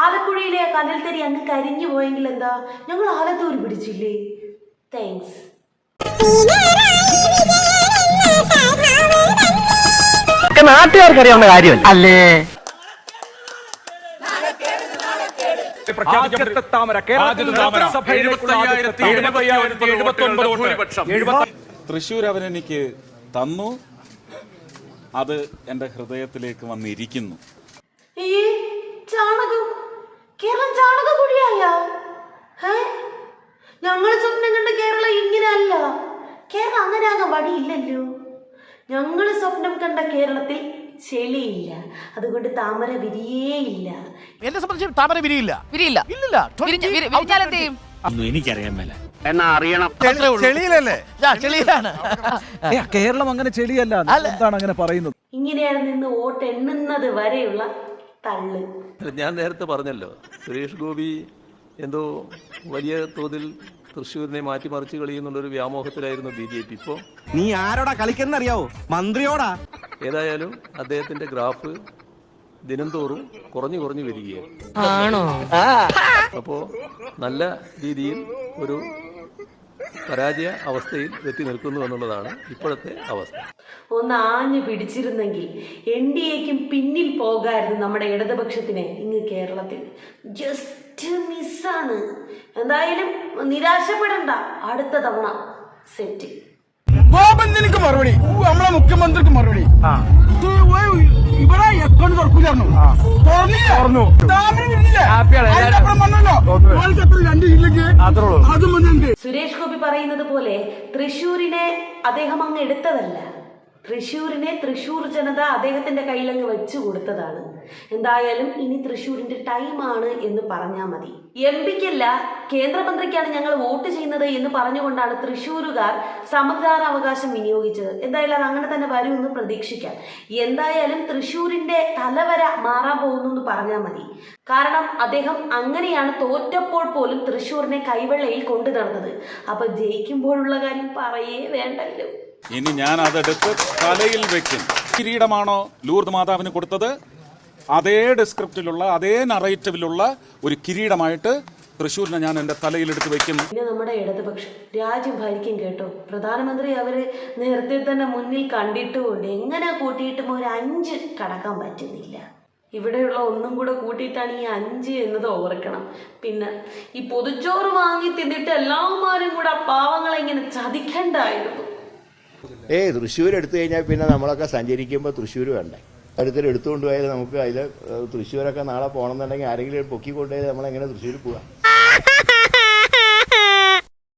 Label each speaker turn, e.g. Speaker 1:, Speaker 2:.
Speaker 1: ആലപ്പുഴയിലെ കനൽത്തരി അങ്ങ് കരിഞ്ഞു പോയെങ്കിൽ എന്താ, ഞങ്ങൾ ആലത്തൂർ പിടിച്ചില്ലേ. താങ്ക്സ്.
Speaker 2: നാട്ടുകാർക്ക് അറിയാവുന്ന കാര്യമല്ല അല്ലേ.
Speaker 3: തൃശ്ശൂർ അവനെനിക്ക് തന്നു, അത് എന്റെ ഹൃദയത്തിലേക്ക് വന്നിരിക്കുന്നു.
Speaker 1: കേരളം ചാണകപ്പൊടിയായ ഞങ്ങൾ സ്വപ്നം കണ്ട കേരളം ഇങ്ങനെയല്ല. കേരളം അങ്ങനെ ആകാൻ വഴിയില്ലല്ലോ. ഞങ്ങൾ സ്വപ്നം കണ്ട കേരളത്തിൽ ചെളിയില്ല, അതുകൊണ്ട് താമര വിരിയേയില്ല.
Speaker 2: എന്നെ സംബന്ധിച്ച് താമര വിരിയില്ല.
Speaker 4: എനിക്കറിയാൻ മേല
Speaker 2: എന്നാ അറിയണം.
Speaker 4: ചെളിയിലല്ലേ?
Speaker 2: ചെളിയിലാണ്.
Speaker 4: കേരളം അങ്ങനെ ചെളിയല്ല. എന്താണ് അങ്ങനെ പറയുന്നത്?
Speaker 1: ഇങ്ങനെയാണ് നിന്ന് വോട്ട് എണ്ണുന്നത് വരെയുള്ള തള്ള്.
Speaker 5: ഞാൻ നേരത്തെ പറഞ്ഞല്ലോ, സുരേഷ് ഗോപി എന്തോ വലിയ തോതിൽ തൃശ്ശൂരിനെ മാറ്റിമറിച്ച് കളിയുന്നുള്ളൊരു വ്യാമോഹത്തിലായിരുന്നു BJP. ഇപ്പോൾ
Speaker 4: നീ ആരോടാ കളിക്കുന്നറിയാവോ? മന്ത്രിയോടാ.
Speaker 5: ഏതായാലും അദ്ദേഹത്തിന്റെ ഗ്രാഫ് ദിനം തോറും കുറഞ്ഞു വരികയാണ്. അപ്പോ നല്ല രീതിയിൽ ഒരു പരാജയ അവസ്ഥയിൽ എത്തി നിൽക്കുന്നു എന്നുള്ളതാണ് ഇപ്പോഴത്തെ അവസ്ഥ.
Speaker 1: ഒന്ന് ആഞ്ഞു പിടിച്ചിരുന്നെങ്കിൽ NDAക്കും പിന്നിൽ പോകായിരുന്നു നമ്മുടെ ഇടതുപക്ഷത്തിന്. ഇങ്ങ് കേരളത്തിൽ ജസ്റ്റ് മിസ്സാണ്. എന്തായാലും നിരാശപ്പെടണ്ട, അടുത്ത തവണ സെറ്റ്.
Speaker 6: ഗോപന്തിനിക്ക് മറുപടി, നമ്മളെ മുഖ്യമന്ത്രിക്ക് മറുപടി. ഇവിടെ അക്കൗണ്ട് തുറക്കൂലായിരുന്നു, തുറന്നു.
Speaker 1: സുരേഷ് ഗോപി പറയുന്നത് പോലെ തൃശ്ശൂരിനെ അദ്ദേഹം അങ്ങ് എടുത്തതല്ല. തൃശ്ശൂരിനെ തൃശ്ശൂർ ജനത അദ്ദേഹത്തിന്റെ കയ്യിലങ്ങ് വെച്ചു കൊടുത്തതാണ്. എന്തായാലും ഇനി തൃശ്ശൂരിന്റെ ടൈമാണ് എന്ന് പറഞ്ഞാൽ മതി. MPക്കല്ല, കേന്ദ്രമന്ത്രിക്കാണ് ഞങ്ങൾ വോട്ട് ചെയ്യുന്നത് എന്ന് പറഞ്ഞുകൊണ്ടാണ് തൃശ്ശൂരുകാർ സമ്മതിദാനാവകാശം വിനിയോഗിച്ചത്. എന്തായാലും അത് അങ്ങനെ തന്നെ വരുമെന്ന് പ്രതീക്ഷിക്കാം. എന്തായാലും തൃശ്ശൂരിന്റെ തലവര മാറാൻ പോകുന്നു എന്ന് പറഞ്ഞാൽ മതി. കാരണം അദ്ദേഹം അങ്ങനെയാണ് തോറ്റപ്പോൾ പോലും തൃശ്ശൂരിനെ കൈവെള്ളയിൽ കൊണ്ടു നടന്നത്. അപ്പൊ ജയിക്കുമ്പോഴുള്ള കാര്യം പറയേ വേണ്ടല്ലോ.
Speaker 3: ഇനി ഞാൻ അതെടുത്ത് തലയിൽ വെക്കും. കിരീടമാണോ ലൂർദ് മാതാവിന് കൊടുത്തത്, അതേ ഡിസ്ക്രിപ്റ്റിലുള്ള അതേ നറേറ്റീവിലുള്ള ഒരു കിരീടമായിട്ട് തൃശ്ശൂരിനെ ഞാൻ എന്റെ തലയിലെടുത്ത് വെക്കും.
Speaker 1: പിന്നെ നമ്മുടെ ഇടതുപക്ഷം രാജ്യം ഭരിക്കും കേട്ടോ. പ്രധാനമന്ത്രി അവര് നേരത്തെ തന്നെ മുന്നിൽ കണ്ടിട്ടുകൊണ്ട് എങ്ങനെ കൂട്ടിയിട്ടും ഒരു 5 കടക്കാൻ പറ്റുന്നില്ല. ഇവിടെയുള്ള ഒന്നും കൂടെ കൂട്ടിയിട്ടാണ് ഈ 5 എന്നത് ഓർക്കണം. പിന്നെ ഈ പൊതുച്ചോറ് വാങ്ങി തിന്നിട്ട് എല്ലാവരും കൂടെ പാവങ്ങളെ ഇങ്ങനെ ചതിക്കണ്ടായിരുന്നു.
Speaker 7: തൃശ്ശൂർ എടുത്തു കഴിഞ്ഞാൽ പിന്നെ നമ്മളൊക്കെ സഞ്ചരിക്കുമ്പോൾ തൃശ്ശൂർ വേണ്ടേ? അടുത്തൊരു എടുത്തുകൊണ്ട് പോയാൽ നമുക്ക് അതിൽ തൃശ്ശൂരൊക്കെ നാളെ പോകണമെന്നുണ്ടെങ്കിൽ ആരെങ്കിലും പൊക്കി കൊണ്ടുപോയാൽ നമ്മളെങ്ങനെ തൃശ്ശൂർ പോവാം?